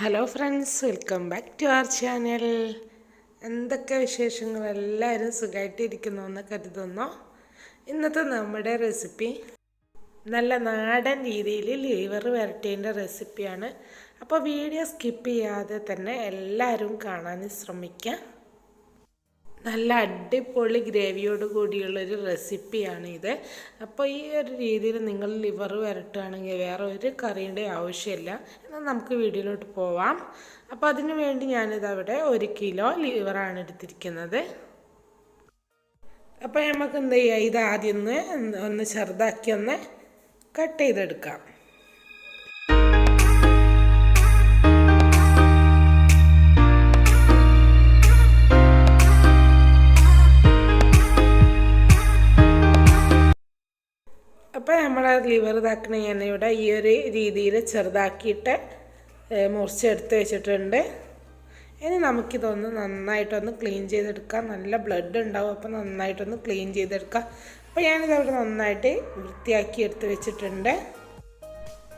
Hello friends, welcome back to our channel. എന്തൊക്കെ വിശേഷങ്ങൾ? എല്ലാവരും സുഖമായിട്ടിരിക്കുന്നു എന്ന് കരുതുന്നു. ഇന്നത്തെ നമ്മുടെ റെസിപ്പി നല്ല നാടൻ രീതിയിൽ ലിവർ വരട്ടേൻ്റെ റെസിപ്പിയാണ്. അപ്പോൾ വീഡിയോ സ്കിപ്പ് ചെയ്യാതെ തന്നെ എല്ലാവരും കാണാൻ ശ്രമിക്കുക. നല്ല അടിപൊളി ഗ്രേവിയോട് കൂടിയുള്ളൊരു റെസിപ്പിയാണിത്. അപ്പോൾ ഈ ഒരു രീതിയിൽ നിങ്ങൾ ലിവർ വരട്ടുകയാണെങ്കിൽ വേറെ ഒരു കറിയുടെ ആവശ്യമില്ല. എന്നാൽ നമുക്ക് വീഡിയോയിലോട്ട് പോവാം. അപ്പോൾ അതിനു വേണ്ടി ഞാനിതവിടെ 1 കിലോ ലിവറാണ് എടുത്തിരിക്കുന്നത്. അപ്പോൾ നമുക്ക് എന്ത് ചെയ്യുക, ഇത് ആദ്യം ഒന്ന് ചെറുതാക്കി ഒന്ന് കട്ട് ചെയ്തെടുക്കാം. അപ്പോൾ നമ്മൾ ലിവർ ഇതാക്കണ ഞാനിവിടെ ഈ ഒരു രീതിയിൽ ചെറുതാക്കിയിട്ട് മുറിച്ചെടുത്ത് വെച്ചിട്ടുണ്ട്. ഇനി നമുക്കിതൊന്ന് നന്നായിട്ടൊന്ന് ക്ലീൻ ചെയ്തെടുക്കാം. നല്ല ബ്ലഡ് ഉണ്ടാവും, അപ്പോൾ നന്നായിട്ടൊന്ന് ക്ലീൻ ചെയ്തെടുക്കാം. അപ്പോൾ ഞാനിതവിടെ നന്നായിട്ട് വൃത്തിയാക്കി എടുത്ത് വെച്ചിട്ടുണ്ട്.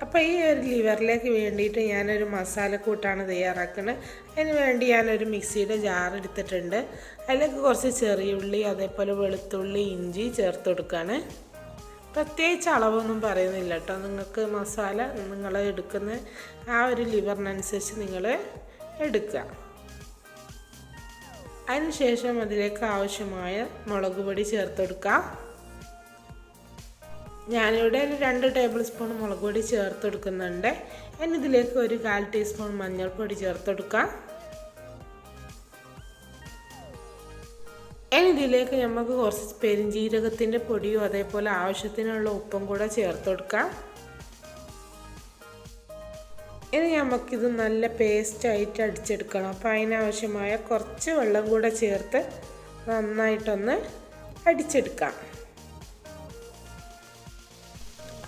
അപ്പോൾ ഈ ഒരു ലിവറിലേക്ക് വേണ്ടിയിട്ട് ഞാനൊരു മസാലക്കൂട്ടാണ് തയ്യാറാക്കുന്നത്. അതിന് വേണ്ടി ഞാനൊരു മിക്സിയുടെ ജാർ എടുത്തിട്ടുണ്ട്. അതിലേക്ക് കുറച്ച് ചെറിയുള്ളി, അതേപോലെ വെളുത്തുള്ളി, ഇഞ്ചി ചേർത്ത് കൊടുക്കുകയാണ്. പ്രത്യേകിച്ച് അളവൊന്നും പറയുന്നില്ല കേട്ടോ. നിങ്ങൾക്ക് മസാല നിങ്ങൾ എടുക്കുന്ന ആ ഒരു ലിവറിനനുസരിച്ച് നിങ്ങൾ എടുക്കുക. അതിനുശേഷം അതിലേക്ക് ആവശ്യമായ മുളക് പൊടി ചേർത്ത് കൊടുക്കാം. ഞാനിവിടെ ഒരു 2 ടേബിൾ സ്പൂൺ മുളക് പൊടി ചേർത്ത് കൊടുക്കുന്നുണ്ട്. ഇനി ഇതിലേക്ക് ഒരു 1/4 ടീസ്പൂൺ മഞ്ഞൾപ്പൊടി ചേർത്ത് കൊടുക്കാം. ഇനി ഇതിലേക്ക് നമുക്ക് കുറച്ച് പെരുംജീരകത്തിൻ്റെ പൊടിയും അതേപോലെ ആവശ്യത്തിനുള്ള ഉപ്പും കൂടെ ചേർത്ത് കൊടുക്കാം. ഇനി നമുക്കിത് നല്ല പേസ്റ്റായിട്ട് അടിച്ചെടുക്കണം. അപ്പോൾ അതിനാവശ്യമായ കുറച്ച് വെള്ളം കൂടെ ചേർത്ത് നന്നായിട്ടൊന്ന് അടിച്ചെടുക്കാം.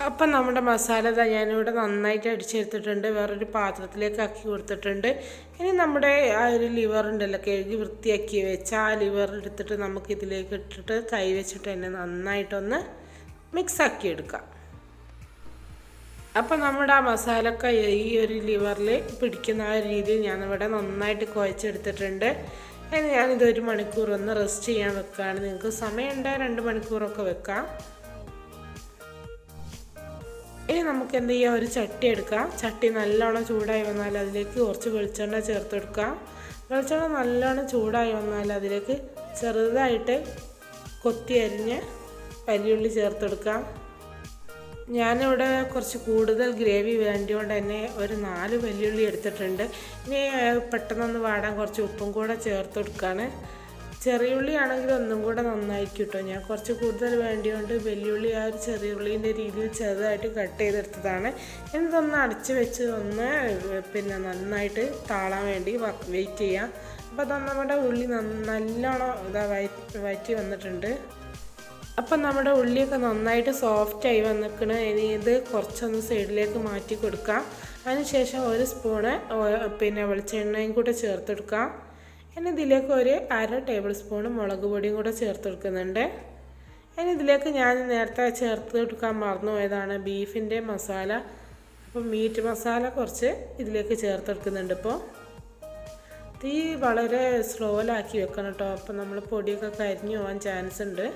അപ്പം നമ്മുടെ മസാല ഞാനിവിടെ നന്നായിട്ട് അടിച്ചെടുത്തിട്ടുണ്ട്. വേറൊരു പാത്രത്തിലേക്ക് ആക്കി കൊടുത്തിട്ടുണ്ട്. ഇനി നമ്മുടെ ആ ഒരു ലിവർ ഉണ്ടല്ലോ, കഴുകി വൃത്തിയാക്കി വെച്ച ആ ലിവർ എടുത്തിട്ട് നമുക്കിതിലേക്ക് ഇട്ടിട്ട് കൈ വെച്ചിട്ട് തന്നെ നന്നായിട്ടൊന്ന് മിക്സാക്കി എടുക്കാം. അപ്പം നമ്മുടെ ആ മസാലയൊക്കെ ഈ ഒരു ലിവറിൽ പിടിക്കുന്ന ആ രീതിയിൽ ഞാനിവിടെ നന്നായിട്ട് കുഴച്ചെടുത്തിട്ടുണ്ട്. ഇനി ഞാനിത് 1 മണിക്കൂർ ഒന്ന് റെസ്റ്റ് ചെയ്യാൻ വെക്കുകയാണ്. നിങ്ങൾക്ക് സമയമുണ്ടെങ്കിൽ 2 മണിക്കൂറൊക്കെ വെക്കാം. ഇനി നമുക്ക് എന്ത് ചെയ്യാം, ഒരു ചട്ടി എടുക്കാം. ചട്ടി നല്ലോണം ചൂടായി വന്നാൽ അതിലേക്ക് കുറച്ച് വെളിച്ചെണ്ണ ചേർത്ത് കൊടുക്കാം. വെളിച്ചെണ്ണ നല്ലോണം ചൂടായി വന്നാൽ അതിലേക്ക് ചെറുതായിട്ട് കൊത്തി അരിഞ്ഞ് വലിയുള്ളി ചേർത്ത് കൊടുക്കാം. ഞാനിവിടെ കുറച്ച് കൂടുതൽ ഗ്രേവി വേണ്ടിയോണ്ട് തന്നെ ഒരു 4 വലിയുള്ളി എടുത്തിട്ടുണ്ട്. ഇനി പെട്ടെന്നൊന്ന് വാടാൻ കുറച്ച് ഉപ്പും കൂടെ ചേർത്ത് കൊടുക്കുകയാണ്. ചെറിയ ഉള്ളി ആണെങ്കിൽ ഒന്നും കൂടെ നന്നായിരിക്കും കേട്ടോ. ഞാൻ കുറച്ച് കൂടുതൽ വേണ്ടിയോണ്ട് വെല്ലുള്ളി ആ ഒരു ചെറിയ ഉള്ളീൻ്റെ രീതിയിൽ ചെറുതായിട്ട് കട്ട് ചെയ്തെടുത്തതാണ്. ഇതൊന്ന് അടച്ച് വെച്ച് നന്നായിട്ട് താളാൻ വേണ്ടി വെയിറ്റ് ചെയ്യാം. അപ്പോൾ അത് നമ്മുടെ ഉള്ളി നല്ലോണം വഴറ്റി വന്നിട്ടുണ്ട്. അപ്പം നമ്മുടെ ഉള്ളിയൊക്കെ നന്നായിട്ട് സോഫ്റ്റായി വന്നിരിക്കണം. ഇനി ഇത് കുറച്ചൊന്ന് സൈഡിലേക്ക് മാറ്റി കൊടുക്കാം. അതിനുശേഷം 1 സ്പൂണ് വെളിച്ചെണ്ണയും കൂടെ ചേർത്ത് കൊടുക്കാം. ഇനി ഇതിലേക്ക് ഒരു 1/2 ടേബിൾ സ്പൂൺ മുളക് പൊടിയും കൂടെ ചേർത്ത് കൊടുക്കുന്നുണ്ട്. ഇനി ഇതിലേക്ക് ഞാൻ നേരത്തെ ചേർത്ത് കൊടുക്കാൻ മറന്നു പോയതാണ് ബീഫിൻ്റെ മസാല. അപ്പോൾ മീറ്റ് മസാല കുറച്ച് ഇതിലേക്ക് ചേർത്ത് കൊടുക്കുന്നുണ്ട്. ഇപ്പോൾ തീ വളരെ സ്ലോയിലാക്കി വെക്കണം കേട്ടോ. അപ്പോൾ നമ്മൾ പൊടിയൊക്കെ കരിഞ്ഞു പോകാൻ ചാൻസ് ഉണ്ട്.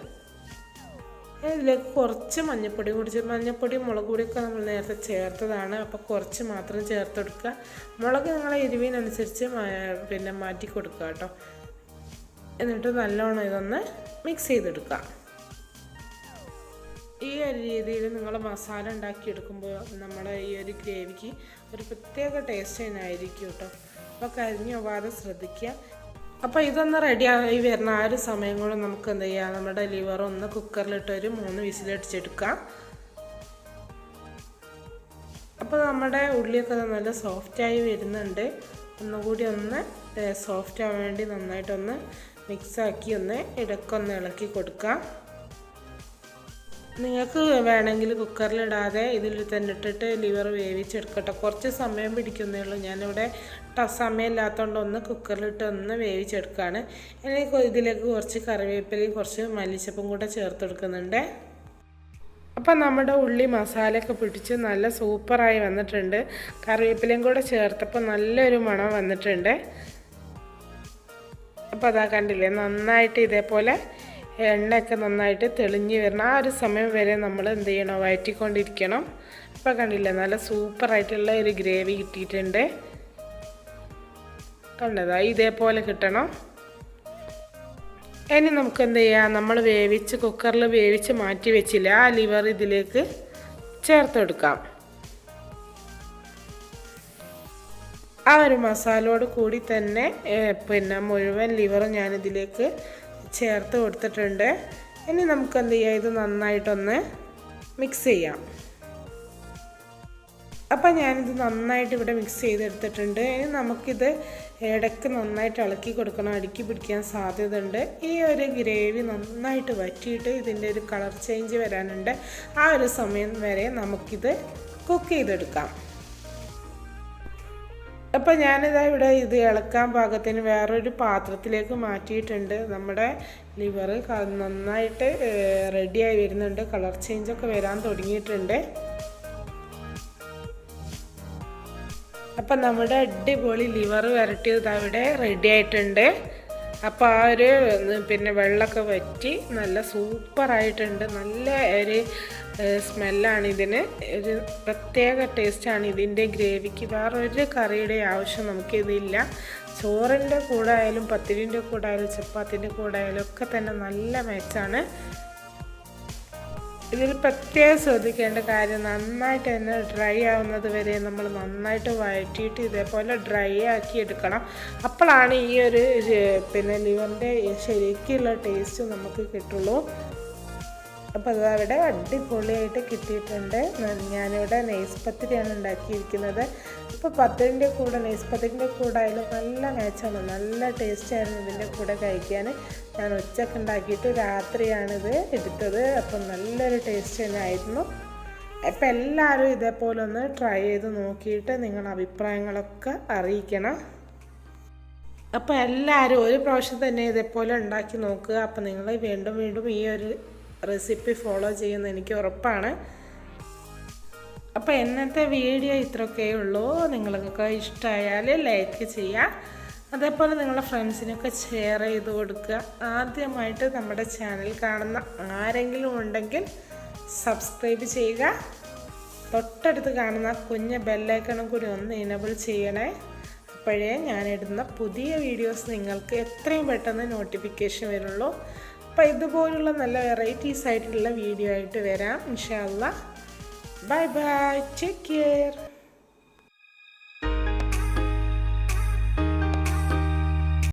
ഇതിലേക്ക് കുറച്ച് മഞ്ഞൾപ്പൊടി മുളക് പൊടിയൊക്കെ നമ്മൾ നേരത്തെ ചേർത്തതാണ്. അപ്പോൾ കുറച്ച് മാത്രം ചേർത്ത് കൊടുക്കുക. മുളക് നിങ്ങളെ എരിവിനനുസരിച്ച് മാറ്റി കൊടുക്കുക കേട്ടോ. എന്നിട്ട് നല്ലോണം ഇതൊന്ന് മിക്സ് ചെയ്തെടുക്കുക. ഈ ഒരു രീതിയിൽ നിങ്ങൾ മസാല ഉണ്ടാക്കിയെടുക്കുമ്പോൾ നമ്മുടെ ഈ ഒരു ഗ്രേവിക്ക് ഒരു പ്രത്യേക ടേസ്റ്റ് തന്നെയായിരിക്കും കേട്ടോ. അപ്പോൾ കരിഞ്ഞു പോകാതെ ശ്രദ്ധിക്കുക. അപ്പോൾ ഇതൊന്ന് റെഡിയായി വരുന്ന ആ ഒരു സമയം കൂടെ നമുക്ക് എന്ത് ചെയ്യാം, നമ്മുടെ ലിവർ ഒന്ന് കുക്കറിലിട്ട് ഒരു 3 വിസിലടിച്ചെടുക്കാം. അപ്പോൾ നമ്മുടെ ഉള്ളിയൊക്കെ നല്ല സോഫ്റ്റായി വരുന്നുണ്ട്. ഒന്നുകൂടി ഒന്ന് സോഫ്റ്റ് ആവാൻ വേണ്ടി നന്നായിട്ടൊന്ന് മിക്സാക്കി ഒന്ന് ഇടയ്ക്കൊന്ന് ഇളക്കി കൊടുക്കാം. നിങ്ങൾക്ക് വേണമെങ്കിൽ കുക്കറിലിടാതെ ഇതിൽ തന്നെ ഇട്ടിട്ട് ലിവർ വേവിച്ചെടുക്കട്ടെ. കുറച്ച് സമയം പിടിക്കുന്നേ ഉള്ളൂ. ഞാനിവിടെ സമയമില്ലാത്തതുകൊണ്ട് ഒന്ന് കുക്കറിലിട്ട് ഒന്ന് വേവിച്ചെടുക്കുകയാണ്. ഇനി ഇതിലേക്ക് കുറച്ച് കറിവേപ്പിലയും കുറച്ച് മല്ലിച്ചപ്പും കൂടെ ചേർത്ത് കൊടുക്കുന്നുണ്ട്. അപ്പം നമ്മുടെ ഉള്ളി മസാലയൊക്കെ പിടിച്ച് നല്ല സൂപ്പറായി വന്നിട്ടുണ്ട്. കറിവേപ്പിലയും കൂടെ ചേർത്തപ്പോൾ നല്ലൊരു മണം വന്നിട്ടുണ്ട്. അപ്പോൾ അതാ കണ്ടില്ലേ, നന്നായിട്ട് ഇതേപോലെ എണ്ണയൊക്കെ നന്നായിട്ട് തെളിഞ്ഞ് വരണം. ആ ഒരു സമയം വരെ നമ്മൾ എന്ത് ചെയ്യണം, വഴറ്റിക്കൊണ്ടിരിക്കണം. അപ്പോൾ കണ്ടില്ലേ, നല്ല സൂപ്പറായിട്ടുള്ള ഒരു ഗ്രേവി കിട്ടിയിട്ടുണ്ട്. കണ്ടതാ, ഇതേപോലെ കിട്ടണം. ഇനി നമുക്ക് എന്ത് ചെയ്യാം, നമ്മൾ കുക്കറിൽ വേവിച്ച് മാറ്റി വെച്ചില്ല ആ ലിവർ ഇതിലേക്ക് ചേർത്ത് കൊടുക്കാം. ആ ഒരു മസാലയോട് കൂടി തന്നെ മുഴുവൻ ലിവറും ഞാനിതിലേക്ക് ചേർത്ത് കൊടുത്തിട്ടുണ്ട്. ഇനി നമുക്ക് എന്ത് ചെയ്യാം, ഇത് നന്നായിട്ടൊന്ന് മിക്സ് ചെയ്യാം. അപ്പം ഞാനിത് നന്നായിട്ട് ഇവിടെ മിക്സ് ചെയ്തെടുത്തിട്ടുണ്ട്. ഇനി നമുക്കിത് ഇടയ്ക്ക് നന്നായിട്ട് ഇളക്കി കൊടുക്കണം, അടുക്കി പിടിക്കാൻ സാധ്യതയുണ്ട്. ഈ ഒരു ഗ്രേവി നന്നായിട്ട് വറ്റിയിട്ട് ഇതിൻ്റെ ഒരു കളർ ചേഞ്ച് വരാനുണ്ട്. ആ ഒരു സമയം വരെ നമുക്കിത് കുക്ക് ചെയ്തെടുക്കാം. അപ്പം ഞാനിതാ ഇവിടെ ഇത് ഇളക്കാൻ പാകത്തിന് വേറൊരു പാത്രത്തിലേക്ക് മാറ്റിയിട്ടുണ്ട്. നമ്മുടെ ലിവർ നന്നായിട്ട് റെഡിയായി വരുന്നുണ്ട്, കളർ ചേഞ്ചൊക്കെ വരാൻ തുടങ്ങിയിട്ടുണ്ട്. അപ്പം നമ്മുടെ അടിപൊളി ലിവർ വരട്ടിയത് അവിടെ റെഡി ആയിട്ടുണ്ട്. അപ്പോൾ ആ ഒരു വെള്ളമൊക്കെ വറ്റി നല്ല സൂപ്പറായിട്ടുണ്ട്. നല്ല ഒരു സ്മെല്ലാണ് ഇതിന്, ഒരു പ്രത്യേക ടേസ്റ്റാണ് ഇതിൻ്റെ ഗ്രേവിക്ക്. വേറൊരു കറിയുടെ ആവശ്യം നമുക്കിതില്ല. ചോറിൻ്റെ കൂടെ ആയാലും പത്തിരിൻ്റെ കൂടെ ആയാലും ചപ്പാത്തിൻ്റെ കൂടെ ആയാലും ഒക്കെ തന്നെ നല്ല മാച്ചാണ്. ഇതിൽ പ്രത്യേകം ശ്രദ്ധിക്കേണ്ട കാര്യം, നന്നായിട്ട് തന്നെ ഡ്രൈ ആവുന്നത് വരെ നമ്മൾ നന്നായിട്ട് വഴറ്റിയിട്ട് ഇതേപോലെ ഡ്രൈ ആക്കി എടുക്കണം. അപ്പോഴാണ് ഈ ഒരു ലിവറിൻ്റെ ശരിക്കുള്ള ടേസ്റ്റ് നമുക്ക് കിട്ടുള്ളൂ. അപ്പോൾ അതവിടെ അടിപൊളിയായിട്ട് കിട്ടിയിട്ടുണ്ട്. ഞാനിവിടെ നൈസ് പത്തിരിയാണ് ഉണ്ടാക്കിയിരിക്കുന്നത്. ഇപ്പോൾ പത്തിരിൻ്റെ കൂടെ നൈസ് പത്തിരിൻ്റെ കൂടെ ആയാലും നല്ല മാച്ചാണ്, നല്ല ടേസ്റ്റായിരുന്നു ഇതിൻ്റെ കൂടെ കഴിക്കാൻ. ഞാൻ ഉച്ചക്ക് ഉണ്ടാക്കിയിട്ട് രാത്രിയാണിത് എടുത്തത്. അപ്പം നല്ലൊരു ടേസ്റ്റ് തന്നെ ആയിരുന്നു. അപ്പോൾ എല്ലാവരും ഇതേപോലെ ഒന്ന് ട്രൈ ചെയ്ത് നോക്കിയിട്ട് നിങ്ങളുടെ അഭിപ്രായങ്ങളൊക്കെ അറിയിക്കണം. അപ്പോൾ എല്ലാവരും ഒരു പ്രാവശ്യം തന്നെ ഇതേപോലെ ഉണ്ടാക്കി നോക്കുക. അപ്പോൾ നിങ്ങൾ വീണ്ടും വീണ്ടും ഈ ഒരു റെസിപ്പി ഫോളോ ചെയ്യുന്ന എനിക്ക് ഉറപ്പാണ്. അപ്പോൾ ഇന്നത്തെ വീഡിയോ ഇത്രയൊക്കെ ഉള്ളൂ. നിങ്ങൾക്കൊക്കെ ഇഷ്ടമായാൽ ലൈക്ക് ചെയ്യുക, അതേപോലെ നിങ്ങളുടെ ഫ്രണ്ട്സിനൊക്കെ ഷെയർ ചെയ്ത് കൊടുക്കുക. ആദ്യമായിട്ട് നമ്മുടെ ചാനൽ കാണുന്ന ആരെങ്കിലും ഉണ്ടെങ്കിൽ സബ്സ്ക്രൈബ് ചെയ്യുക. തൊട്ടടുത്ത് കാണുന്ന കുഞ്ഞ് ബെല്ലൈക്കണും കൂടി ഒന്ന് എനേബിൾ ചെയ്യണേ. അപ്പോഴേ ഞാനിടുന്ന പുതിയ വീഡിയോസ് നിങ്ങൾക്ക് എത്രയും പെട്ടെന്ന് നോട്ടിഫിക്കേഷൻ വരുള്ളൂ. അപ്പോൾ ഇതുപോലുള്ള നല്ല വെറൈറ്റീസ് ആയിട്ടുള്ള വീഡിയോ ആയിട്ട് വരാം ഇൻഷാ അല്ലാഹ്. Bye bye, take care.